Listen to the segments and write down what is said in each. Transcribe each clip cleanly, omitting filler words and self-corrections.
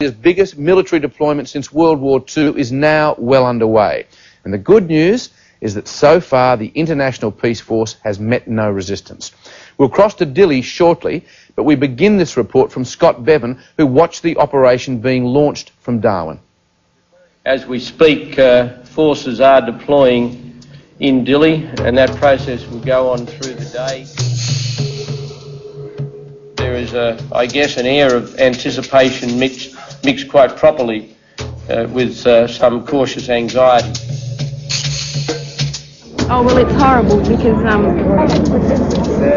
Australia's biggest military deployment since World War II is now well underway. And the good news is that so far the International Peace Force has met no resistance. We'll cross to Dili shortly, but we begin this report from Scott Bevan, who watched the operation being launched from Darwin. As we speak, forces are deploying in Dili, and that process will go on through the day. There is, I guess, an air of anticipation mixed quite properly with some cautious anxiety. Oh, well, it's horrible because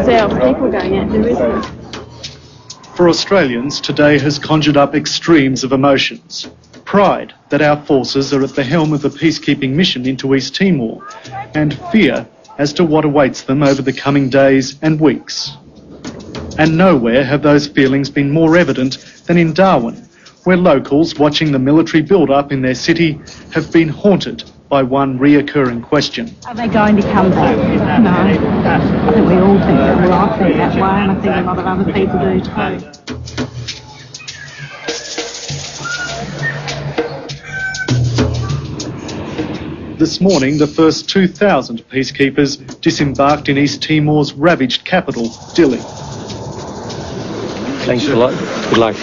there are people going out there, isn't it? For Australians, today has conjured up extremes of emotions. Pride that our forces are at the helm of the peacekeeping mission into East Timor, and fear as to what awaits them over the coming days and weeks. And nowhere have those feelings been more evident than in Darwin, where locals watching the military build-up in their city have been haunted by one reoccurring question. Are they going to come back? No. I think we all think that. Well, I think that way, and I think a lot of other people do too. This morning, the first 2,000 peacekeepers disembarked in East Timor's ravaged capital, Dili. Thanks a lot. Good luck.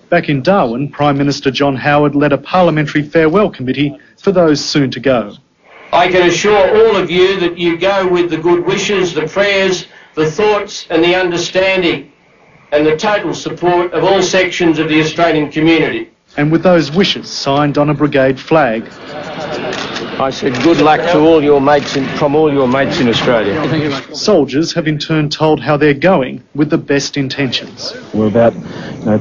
Back in Darwin, Prime Minister John Howard led a parliamentary farewell committee for those soon to go. I can assure all of you that you go with the good wishes, the prayers, the thoughts and the understanding and the total support of all sections of the Australian community. And with those wishes signed on a brigade flag. I said good luck to all your mates from all your mates in Australia. Soldiers have in turn told how they're going with the best intentions. We're about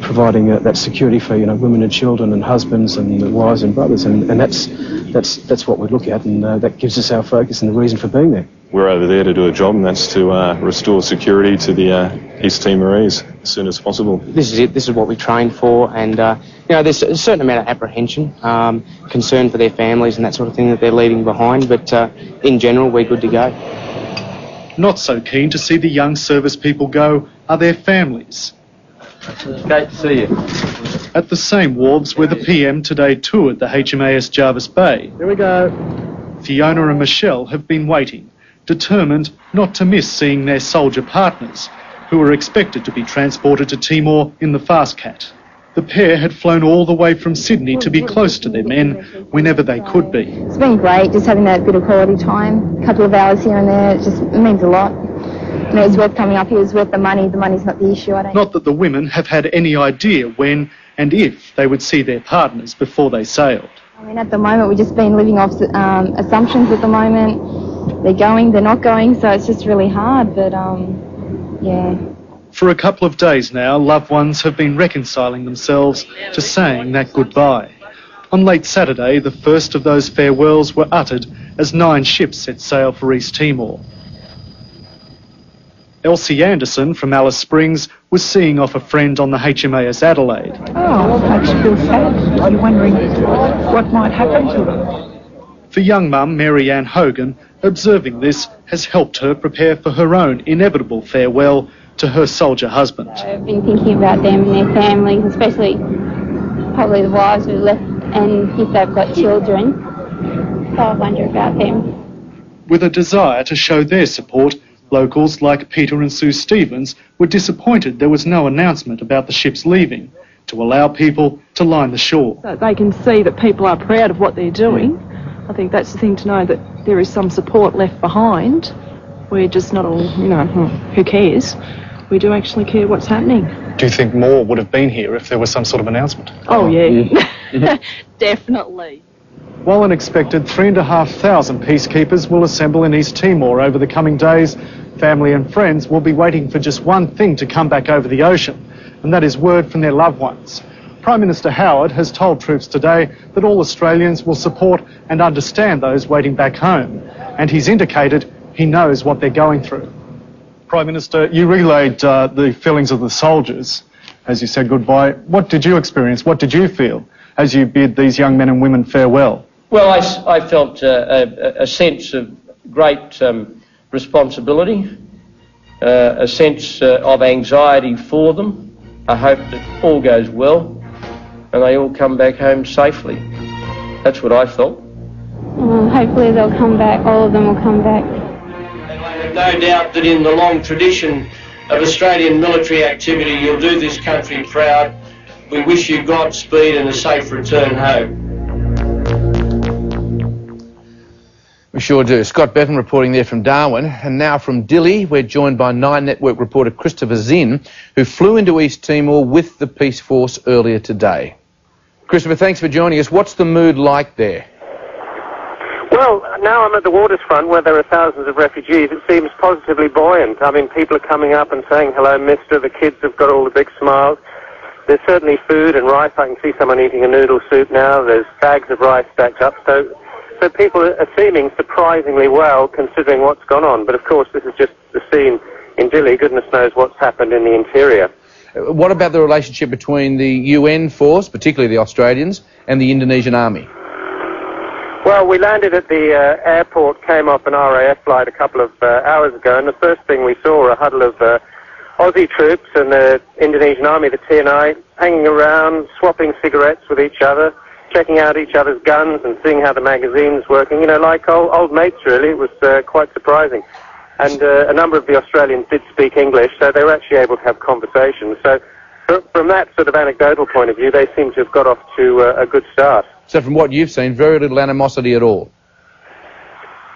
providing that security for women and children and husbands and wives and brothers, and that's what we look at, and that gives us our focus and the reason for being there. We're over there to do a job, and that's to restore security to the East Timorese as soon as possible. This is it. This is what we trained for, and there's a certain amount of apprehension, concern for their families and that sort of thing that they're leaving behind, but in general, we're good to go. Not so keen to see the young service people go are their families. Great to see you. At the same wharves where the PM today toured the HMAS Jarvis Bay. Here we go. Fiona and Michelle have been waiting, determined not to miss seeing their soldier partners, who are expected to be transported to Timor in the Fast Cat. The pair had flown all the way from Sydney to be close to their men whenever they could be. It's been great, just having that bit of quality time, a couple of hours here and there, it means a lot. It's worth coming up here, it's worth the money. The money's not the issue, I don't. Not that the women have had any idea when and if they would see their partners before they sailed. At the moment, we've just been living off assumptions at the moment. They're going, they're not going, so it's just really hard, but yeah. For a couple of days now, loved ones have been reconciling themselves to saying that goodbye. On late Saturday, the first of those farewells were uttered as 9 ships set sail for East Timor. Elsie Anderson from Alice Springs was seeing off a friend on the HMAS Adelaide. Oh, I just feel sad. I'm wondering what might happen to them. For young mum Mary Ann Hogan, observing this has helped her prepare for her own inevitable farewell to her soldier husband. I've been thinking about them and their families, especially probably the wives who left, and if they've got children, so I wonder about them. With a desire to show their support, locals like Peter and Sue Stevens were disappointed there was no announcement about the ships leaving to allow people to line the shore. So they can see that people are proud of what they're doing. I think that's the thing to know, that there is some support left behind. We're just not all, who cares? We do actually care what's happening. Do you think more would have been here if there was some sort of announcement? Oh, yeah. Definitely. While an expected 3,500 peacekeepers will assemble in East Timor over the coming days, family and friends will be waiting for just one thing to come back over the ocean, and that is word from their loved ones. Prime Minister Howard has told troops today that all Australians will support and understand those waiting back home, and he's indicated he knows what they're going through. Prime Minister, you relayed the feelings of the soldiers as you said goodbye. What did you experience? What did you feel as you bid these young men and women farewell? Well, I felt a sense of great responsibility, a sense of anxiety for them, I hope that all goes well and they all come back home safely. That's what I thought. Hopefully they'll come back, all of them will come back. I have no doubt that in the long tradition of Australian military activity, you'll do this country proud. We wish you Godspeed and a safe return home. We sure do. Scott Bevan reporting there from Darwin. And now from Dili, we're joined by Nine Network reporter Christopher Zinn, who flew into East Timor with the Peace Force earlier today. Christopher, thanks for joining us. What's the mood like there? Well, now I'm at the waterfront where there are thousands of refugees. It seems positively buoyant. I mean, people are coming up and saying, hello, mister. The kids have got all the big smiles. There's certainly food and rice. I can see someone eating a noodle soup now. There's bags of rice stacked up. So people are seeming surprisingly well considering what's gone on. But of course, this is just the scene in Dili. Goodness knows what's happened in the interior. What about the relationship between the UN force, particularly the Australians, and the Indonesian army? Well, we landed at the airport, came off an RAF flight a couple of hours ago, and the first thing we saw were a huddle of Aussie troops and the Indonesian army, the TNI, hanging around, swapping cigarettes with each other, checking out each other's guns and seeing how the magazine's working. You know, like old mates, really. It was quite surprising. And a number of the Australians did speak English, so they were actually able to have conversations. So from that sort of anecdotal point of view, they seem to have got off to a good start. So from what you've seen, very little animosity at all?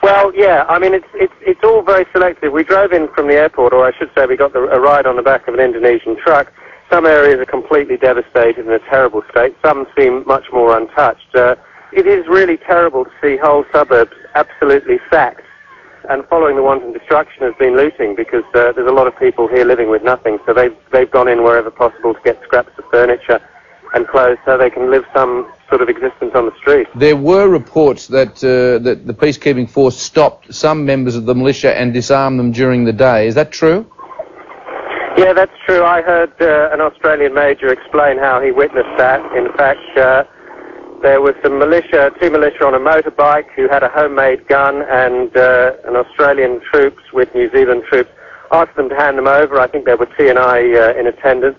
Well, yeah, I mean, it's all very selective. We drove in from the airport, or I should say we got a ride on the back of an Indonesian truck. Some areas are completely devastated in a terrible state. Some seem much more untouched. It is really terrible to see whole suburbs absolutely sacked. And following the wanton destruction has been looting, because there's a lot of people here living with nothing. So they've gone in wherever possible to get scraps of furniture and clothes so they can live some sort of existence on the street. There were reports that that the peacekeeping force stopped some members of the militia and disarmed them during the day. Is that true? Yeah, that's true. I heard an Australian major explain how he witnessed that. In fact, there was two militia on a motorbike who had a homemade gun, and an Australian troops with New Zealand troops asked them to hand them over. I think there were TNI in attendance.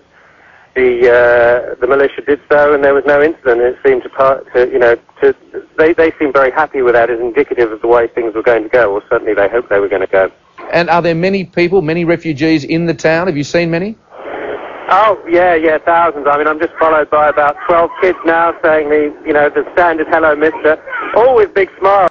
The militia did so, and there was no incident. It seemed they seemed very happy with that as indicative of the way things were going to go, or certainly they hoped they were going to go. And are there many people, many refugees in the town? Have you seen many? Oh, yeah, thousands. I mean, I'm just followed by about 12 kids now saying the standard hello, mister, all with big smiles.